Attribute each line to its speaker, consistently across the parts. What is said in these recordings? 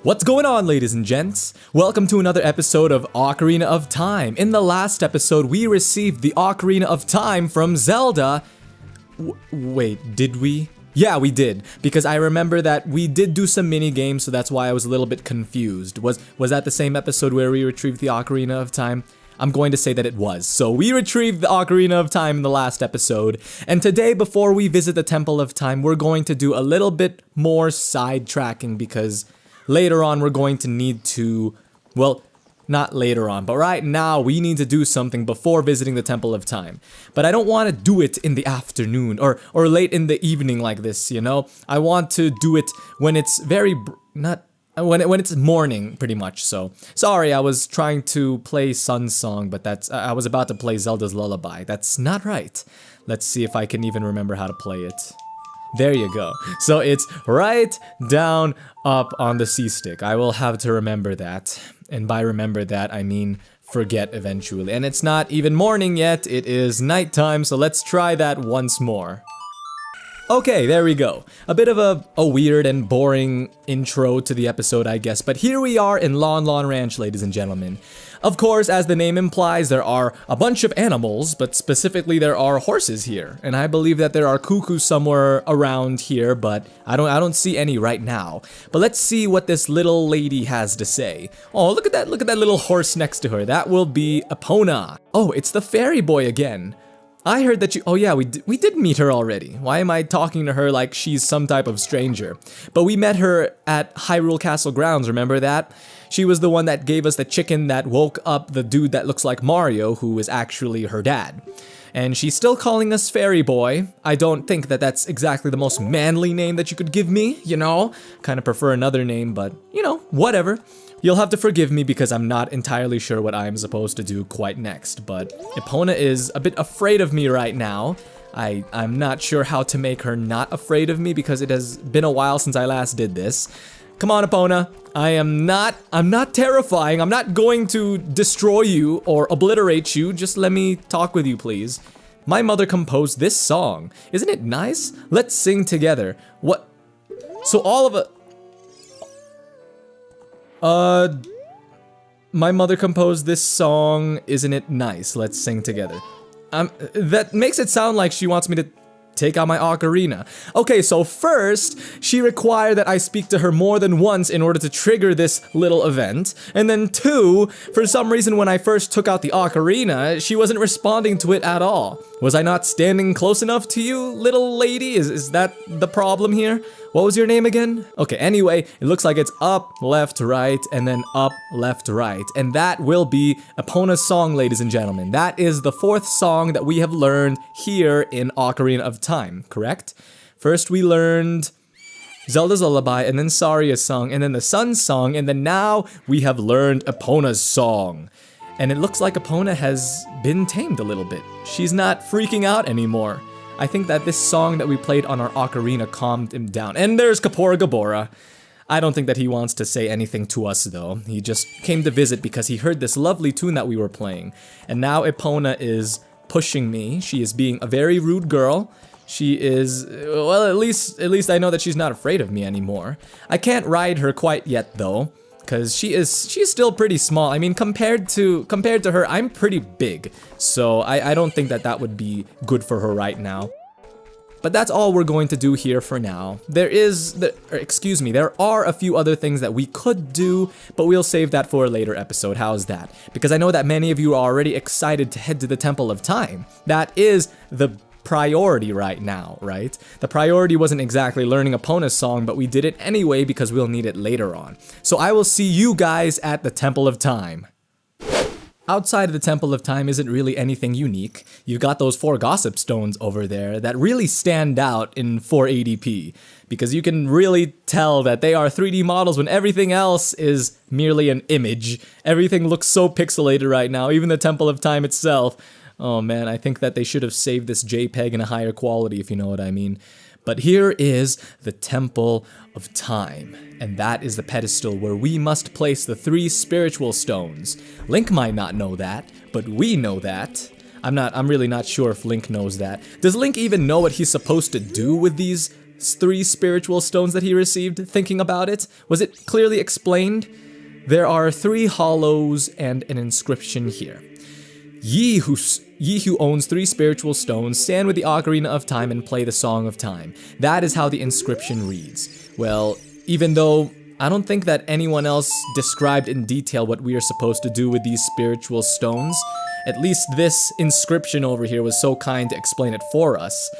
Speaker 1: What's going on, ladies and gents? Welcome to another episode of Ocarina of Time. In the last episode, we received the Ocarina of Time from Zelda. Wait, did we? Yeah, we did, because I remember that we did do some mini games, so that's why I was a little bit confused. Was that the same episode where we retrieved the Ocarina of Time? I'm going to say that it was. So we retrieved the Ocarina of Time in the last episode, and today, before we visit the Temple of Time, we're going to do a little bit more sidetracking because later on we're going to need to, well, not later on, but right now we need to do something before visiting the Temple of Time. But I don't want to do it in the afternoon or late in the evening like this, you know? I want to do it when it's when it's morning, pretty much. So sorry, I was trying to play Sun's Song, but I was about to play Zelda's Lullaby. That's not right. Let's see if I can even remember how to play it. There you go. So it's right down up on the C-stick. I will have to remember that. And by remember that, I mean forget eventually. And it's not even morning yet, it is nighttime, so let's try that once more. Okay, there we go. A bit of a weird and boring intro to the episode, I guess, but here we are in Lon Lon Ranch, ladies and gentlemen. Of course, as the name implies, there are a bunch of animals, but specifically there are horses here. And I believe that there are cuckoos somewhere around here, but I don't see any right now. But let's see what this little lady has to say. Oh, look at that little horse next to her. That will be Epona. Oh, it's the fairy boy again. I heard that oh yeah, we did meet her already. Why am I talking to her like she's some type of stranger? But we met her at Hyrule Castle grounds, remember that? She was the one that gave us the chicken that woke up the dude that looks like Mario, who is actually her dad. And she's still calling us Fairy Boy. I don't think that that's exactly the most manly name that you could give me, you know? Kind of prefer another name, but, you know, whatever. You'll have to forgive me because I'm not entirely sure what I'm supposed to do quite next, but Epona is a bit afraid of me right now. I'm not sure how to make her not afraid of me because it has been a while since I last did this. Come on, Epona. I'm not terrifying. I'm not going to destroy you or obliterate you. Just let me talk with you, please. My mother composed this song. Isn't it nice? Let's sing together. What? So all of my mother composed this song, isn't it nice? Let's sing together. That makes it sound like she wants me to take out my ocarina. Okay, so first, she required that I speak to her more than once in order to trigger this little event. And then two, for some reason when I first took out the ocarina, she wasn't responding to it at all. Was I not standing close enough to you, little lady? Is that the problem here? What was your name again? Okay, anyway, it looks like it's up, left, right, and then up, left, right. And that will be Epona's song, ladies and gentlemen. That is the fourth song that we have learned here in Ocarina of Time, correct? First we learned Zelda's Lullaby, and then Saria's song, and then the Sun's song, and then now we have learned Epona's song. And it looks like Epona has been tamed a little bit. She's not freaking out anymore. I think that this song that we played on our ocarina calmed him down. And there's Kapora Gabora. I don't think that he wants to say anything to us though. He just came to visit because he heard this lovely tune that we were playing. And now Epona is pushing me. She is being a very rude girl. She is, well, at least I know that she's not afraid of me anymore. I can't ride her quite yet though, because she's still pretty small. I mean, compared to her, I'm pretty big. So I don't think that would be good for her right now. But that's all we're going to do here for now. There are a few other things that we could do, but we'll save that for a later episode. How's that? Because I know that many of you are already excited to head to the Temple of Time. That is the priority right now, right? The priority wasn't exactly learning Epona's song, but we did it anyway because we'll need it later on. So I will see you guys at the Temple of Time. Outside of the Temple of Time isn't really anything unique. You've got those 4 gossip stones over there that really stand out in 480p, because you can really tell that they are 3D models when everything else is merely an image. Everything looks so pixelated right now, even the Temple of Time itself. Oh man, I think that they should have saved this JPEG in a higher quality, if you know what I mean. But here is the Temple of Time, and that is the pedestal where we must place the 3 spiritual stones. Link might not know that, but we know that. I'm really not sure if Link knows that. Does Link even know what he's supposed to do with these 3 spiritual stones that he received, thinking about it? Was it clearly explained? There are 3 hollows and an inscription here. Ye who owns 3 spiritual stones, stand with the Ocarina of Time and play the Song of Time. That is how the inscription reads. Well, even though I don't think that anyone else described in detail what we are supposed to do with these spiritual stones, at least this inscription over here was so kind to explain it for us.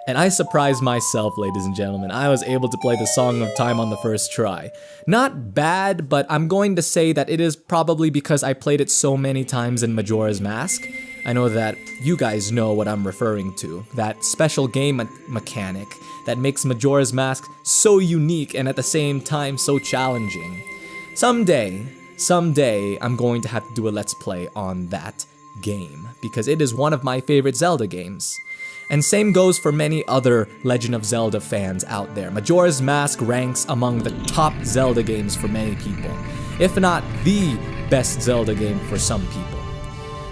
Speaker 1: And I surprised myself, ladies and gentlemen. I was able to play the Song of Time on the first try. Not bad, but I'm going to say that it is probably because I played it so many times in Majora's Mask. I know that you guys know what I'm referring to. That special game mechanic that makes Majora's Mask so unique and at the same time so challenging. Someday, I'm going to have to do a Let's Play on that game, because it is one of my favorite Zelda games. And same goes for many other Legend of Zelda fans out there. Majora's Mask ranks among the top Zelda games for many people, if not the best Zelda game for some people.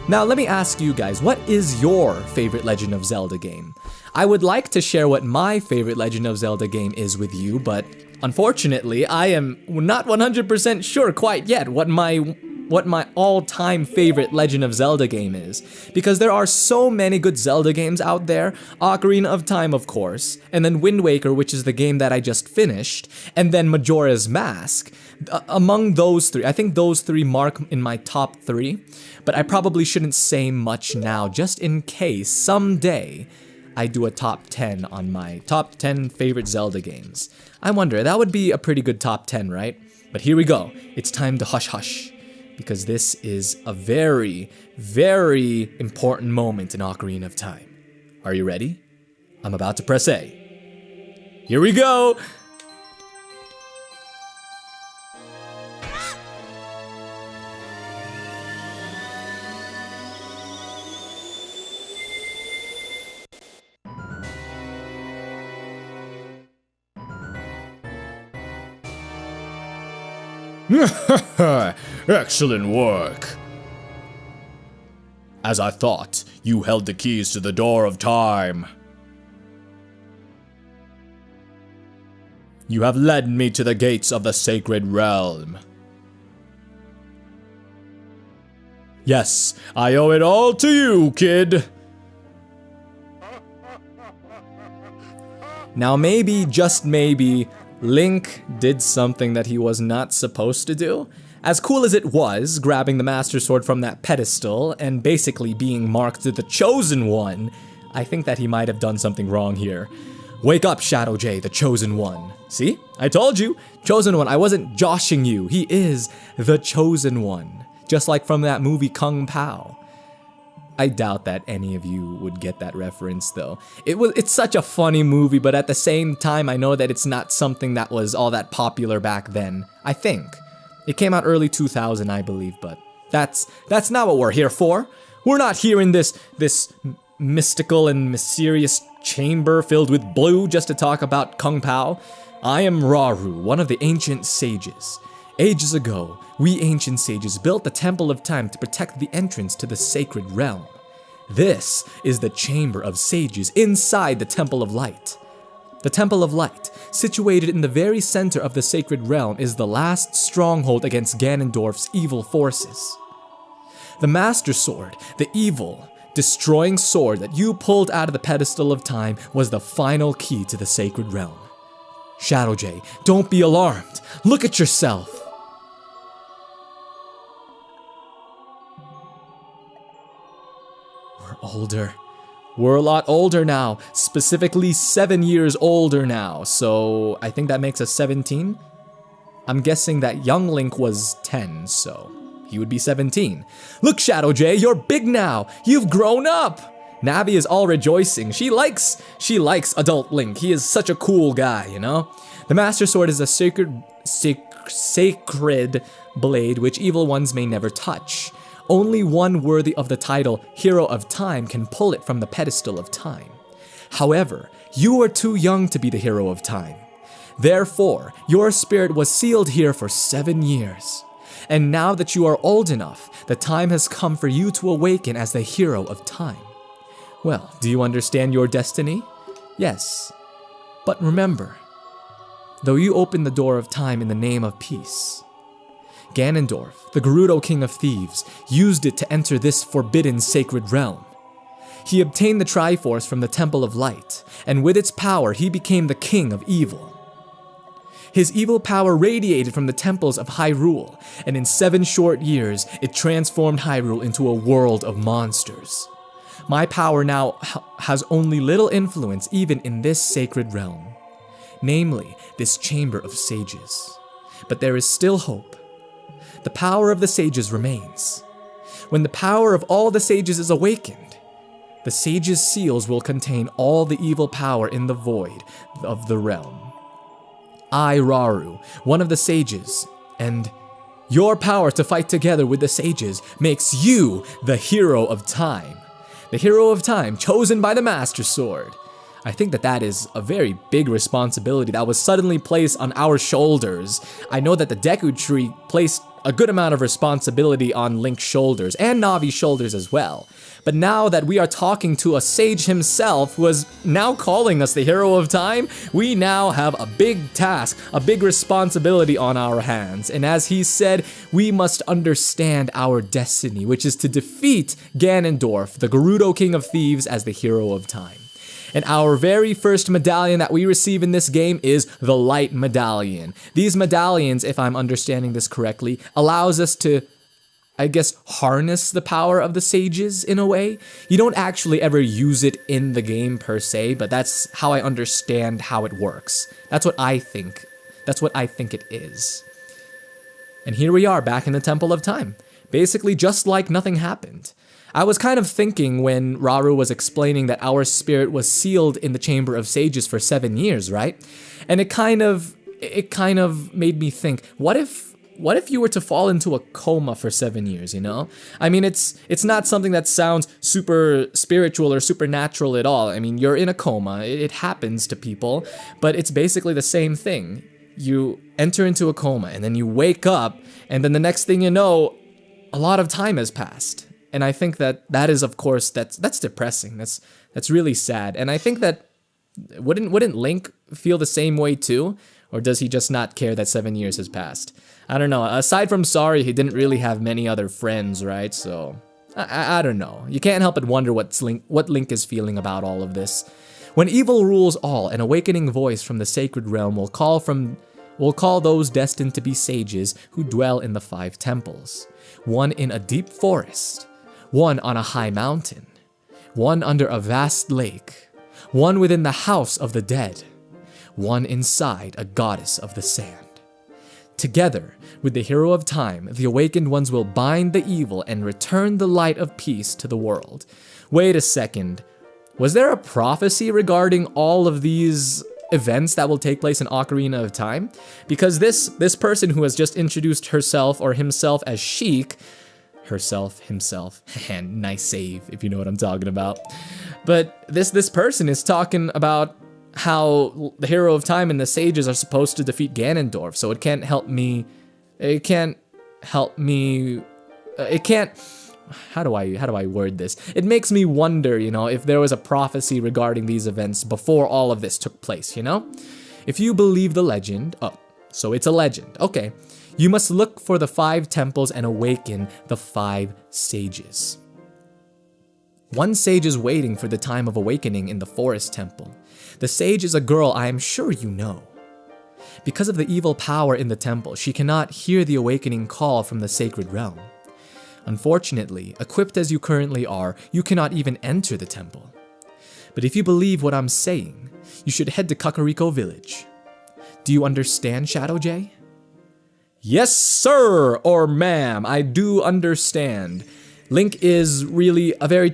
Speaker 1: Now let me ask you guys, what is your favorite Legend of Zelda game? I would like to share what my favorite Legend of Zelda game is with you, but unfortunately, I am not 100% sure quite yet what my all-time favorite Legend of Zelda game is, because there are so many good Zelda games out there. Ocarina of Time, of course, and then Wind Waker, which is the game that I just finished, and then Majora's Mask. Among those 3, I think those 3 mark in my top 3, but I probably shouldn't say much now, just in case someday I do a top 10 on my top 10 favorite Zelda games. I wonder, that would be a pretty good top 10, right? But here we go. It's time to hush hush, because this is a very, very important moment in Ocarina of Time. Are you ready? I'm about to press A. Here we go!
Speaker 2: Excellent work. As I thought, you held the keys to the door of time. You have led me to the gates of the sacred realm. Yes, I owe it all to you, kid.
Speaker 1: Now maybe, just maybe, Link did something that he was not supposed to do. As cool as it was, grabbing the Master Sword from that pedestal and basically being marked to the Chosen One, I think that he might have done something wrong here. Wake up, ShdwjGaming, the Chosen One. See? I told you! Chosen One, I wasn't joshing you. He is the Chosen One. Just like from that movie Kung Pao. I doubt that any of you would get that reference though. It's such a funny movie, but at the same time I know that it's not something that was all that popular back then. I think. It came out early 2000, I believe, but that's not what we're here for. We're not here in this mystical and mysterious chamber filled with blue just to talk about Kung Pao. I am Rauru, one of the ancient sages. Ages ago, we ancient sages built the Temple of Time to protect the entrance to the sacred realm. This is the Chamber of Sages inside the Temple of Light. The Temple of Light, situated in the very center of the sacred realm, is the last stronghold against Ganondorf's evil forces. The Master Sword, the evil, destroying sword that you pulled out of the pedestal of time, was the final key to the sacred realm. ShdwjGaming, don't be alarmed. Look at yourself. We're older. We're a lot older now, specifically 7 years older now, so I think that makes us 17? I'm guessing that young Link was 10, so he would be 17. Look, ShdwjGaming, you're big now! You've grown up! Navi is all rejoicing. She likes adult Link. He is such a cool guy, you know? The Master Sword is a sacred blade which evil ones may never touch. Only one worthy of the title Hero of Time can pull it from the pedestal of time. However, you are too young to be the Hero of Time. Therefore, your spirit was sealed here for 7 years. And now that you are old enough, the time has come for you to awaken as the Hero of Time. Well, do you understand your destiny? Yes. But remember, though you opened the door of time in the name of peace, Ganondorf, the Gerudo King of Thieves, used it to enter this forbidden sacred realm. He obtained the Triforce from the Temple of Light, and with its power he became the King of Evil. His evil power radiated from the temples of Hyrule, and in 7 short years, it transformed Hyrule into a world of monsters. My power now has only little influence even in this sacred realm, namely this Chamber of Sages. But there is still hope. The power of the sages remains. When the power of all the sages is awakened, the sages' seals will contain all the evil power in the void of the realm. I, Rauru, one of the sages, and your power to fight together with the sages makes you the hero of time. The hero of time chosen by the Master Sword. I think that is a very big responsibility that was suddenly placed on our shoulders. I know that the Deku Tree placed a good amount of responsibility on Link's shoulders and Navi's shoulders as well. But now that we are talking to a sage himself who is now calling us the hero of time, we now have a big task, a big responsibility on our hands. And as he said, we must understand our destiny, which is to defeat Ganondorf, the Gerudo King of Thieves, as the hero of time. And our very first medallion that we receive in this game is the Light Medallion. These medallions, if I'm understanding this correctly, allows us to, I guess, harness the power of the sages in a way. You don't actually ever use it in the game per se, but that's how I understand how it works. That's what I think. That's what I think it is. And here we are back in the Temple of Time. Basically just like nothing happened. I was kind of thinking when Rauru was explaining that our spirit was sealed in the Chamber of Sages for 7 years, right? And it kind of made me think, what if you were to fall into a coma for 7 years, you know? I mean, it's not something that sounds super spiritual or supernatural at all. I mean, you're in a coma, it happens to people, but it's basically the same thing. You enter into a coma and then you wake up, and then the next thing you know, a lot of time has passed. And I think that is, of course, that's depressing. That's really sad. And I think that wouldn't Link feel the same way too? Or does he just not care that 7 years has passed? I don't know. Aside from Sorry, he didn't really have many other friends, right? So I don't know. You can't help but wonder what Link is feeling about all of this. When evil rules all, an awakening voice from the sacred realm will call those destined to be sages who dwell in the 5 temples. One in a deep forest, one on a high mountain, one under a vast lake, one within the house of the dead, one inside a goddess of the sand. Together with the hero of time, the awakened ones will bind the evil and return the light of peace to the world. Wait a second. Was there a prophecy regarding all of these events that will take place in Ocarina of Time? Because this person who has just introduced herself or himself as Sheik, himself, and nice save if you know what I'm talking about. But this person is talking about how the hero of time and the sages are supposed to defeat Ganondorf, so it can't, how do I word this? It makes me wonder, you know, if there was a prophecy regarding these events before all of this took place, you know? If you believe the legend, so it's a legend, okay. You must look for the 5 temples and awaken the 5 sages. One sage is waiting for the time of awakening in the forest temple. The sage is a girl I am sure you know. Because of the evil power in the temple, she cannot hear the awakening call from the sacred realm. Unfortunately, equipped as you currently are, you cannot even enter the temple. But if you believe what I'm saying, you should head to Kakariko Village. Do you understand, ShdwjGaming? Yes, sir, or ma'am, I do understand. Link is really a very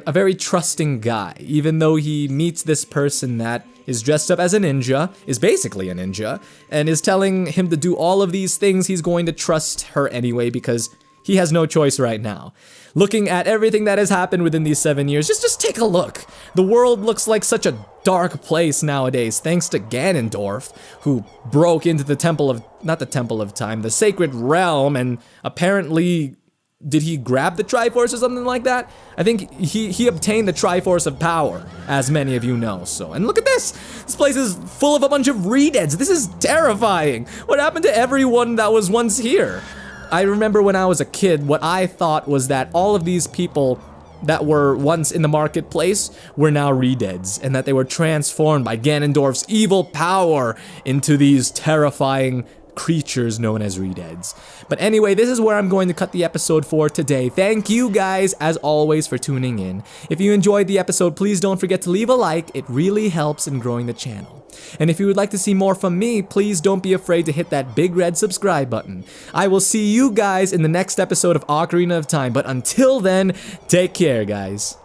Speaker 1: very trusting guy, even though he meets this person that is dressed up as a ninja, is basically a ninja, and is telling him to do all of these things. He's going to trust her anyway because he has no choice right now. Looking at everything that has happened within these 7 years, just take a look. The world looks like such a dark place nowadays, thanks to Ganondorf, who broke into the Temple of, not the Temple of Time, the Sacred Realm, and apparently did he grab the Triforce or something like that? I think he obtained the Triforce of Power, as many of you know. So, and look at this! This place is full of a bunch of Redeads. This is terrifying. What happened to everyone that was once here? I remember when I was a kid, what I thought was that all of these people that were once in the marketplace were now Redeads, and that they were transformed by Ganondorf's evil power into these terrifying creatures known as Redeads. But anyway, this is where I'm going to cut the episode for today. Thank you guys, as always, for tuning in. If you enjoyed the episode, please don't forget to leave a like. It really helps in growing the channel. And if you would like to see more from me, please don't be afraid to hit that big red subscribe button. I will see you guys in the next episode of Ocarina of Time, but until then, take care, guys.